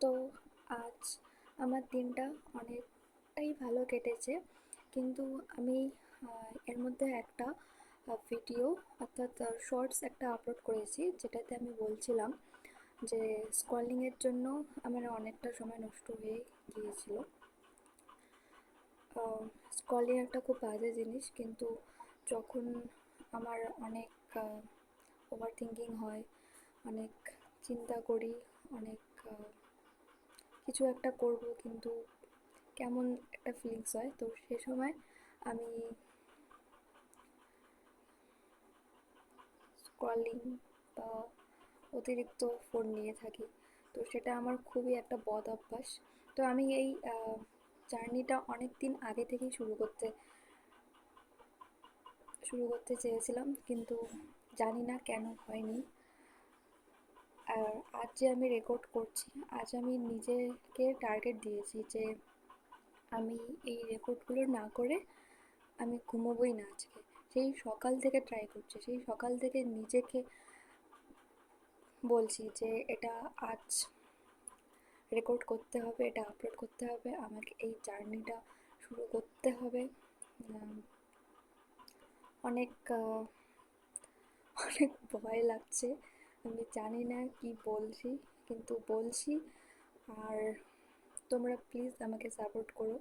তো আজ আমার দিনটা অনেকটাই ভালো কেটেছে, কিন্তু আমি এর মধ্যে একটা ভিডিও অর্থাৎ শর্টস একটা আপলোড করেছি, যেটাতে আমি বলছিলাম যে স্ক্রলিংয়ের জন্য আমার অনেকটা সময় নষ্ট হয়ে গিয়েছিল। স্ক্রলিং একটা খুব বাজে জিনিস, কিন্তু যখন আমার অনেক ওভার থিঙ্কিং হয়, অনেক চিন্তা করি, অনেক কিছু একটা করব কিন্তু কেমন একটা ফিলিংস হয়, তো সে সময় আমি স্ক্রলিং বা অতিরিক্ত ফোন নিয়ে থাকি। তো সেটা আমার খুবই একটা বদ অভ্যাস। তো আমি এই জার্নিটা অনেক দিন আগে থেকেই শুরু করতে চেয়েছিলাম, কিন্তু জানি না কেন হয়নি। আর আজ যে আমি রেকর্ড করছি, আজ আমি নিজেকে টার্গেট দিয়েছি যে আমি এই রেকর্ডগুলো না করে আমি ঘুমোবোই না আজকে। সেই সকাল থেকে ট্রাই করছি, সেই সকাল থেকে নিজেকে বলছি যে এটা আজ রেকর্ড করতে হবে, এটা আপলোড করতে হবে, আমাকে এই জার্নিটা শুরু করতে হবে। উম, অনেক অনেক ভয় লাগছে, আমি জানি না কি বলছি, কিন্তু বলছি। আর তোমরা প্লিজ আমাকে সাপোর্ট করো।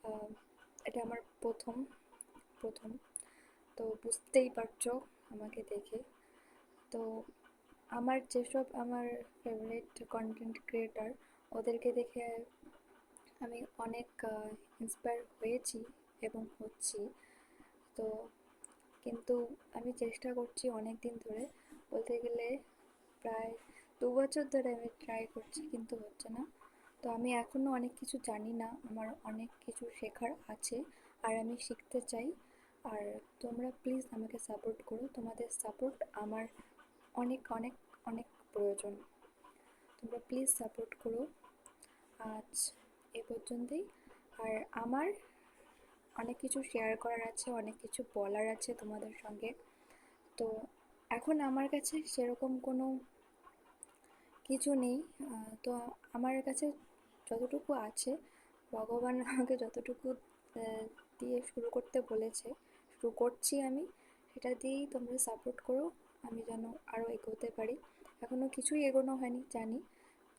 আহ, এটা আমার প্রথম প্রথম তো বুঝতেই পারছো আমাকে দেখে। তো আমার ফেভারিট কন্টেন্ট ক্রিয়েটার, ওদেরকে দেখে আমি অনেক ইন্সপায়ার হয়েছি এবং হচ্ছি। তো কিন্তু আমি চেষ্টা করছি অনেক দিন ধরে, বলতে গেলে প্রায় 2 বছর ধরে আমি ট্রাই করছি, কিন্তু হচ্ছে না। তো আমি এখনও অনেক কিছু জানি না, আমার অনেক কিছু শেখার আছে, আর আমি শিখতে চাই। আর তোমরা প্লিজ আমাকে সাপোর্ট করো, তোমাদের সাপোর্ট আমার অনেক অনেক অনেক প্রয়োজন। তোমরা প্লিজ সাপোর্ট করো। আজ এ পর্যন্তই। আর আমার অনেক কিছু শেয়ার করার আছে, অনেক কিছু বলার আছে তোমাদের সঙ্গে। তো এখন আমার কাছে সেরকম কোনো কিছু নেই। তো আমার কাছে যতটুকু আছে, ভগবান আমাকে যতটুকু আহ, দিয়ে শুরু করতে বলেছে, শুরু করছি আমি, সেটা দিয়েই তোমরা সাপোর্ট করো, আমি যেন আরও এগোতে পারি। এখনও কিছুই এগোনো হয়নি জানি।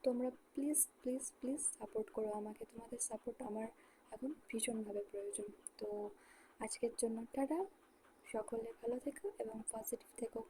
তোমরা প্লিজ প্লিজ প্লিজ সাপোর্ট করো আমাকে, তোমাদের সাপোর্ট আমার এখন ভীষণভাবে প্রয়োজন। তো আজকের জন্য টাটা, সকলে ভালো থেকো এবং পজিটিভ থেকো।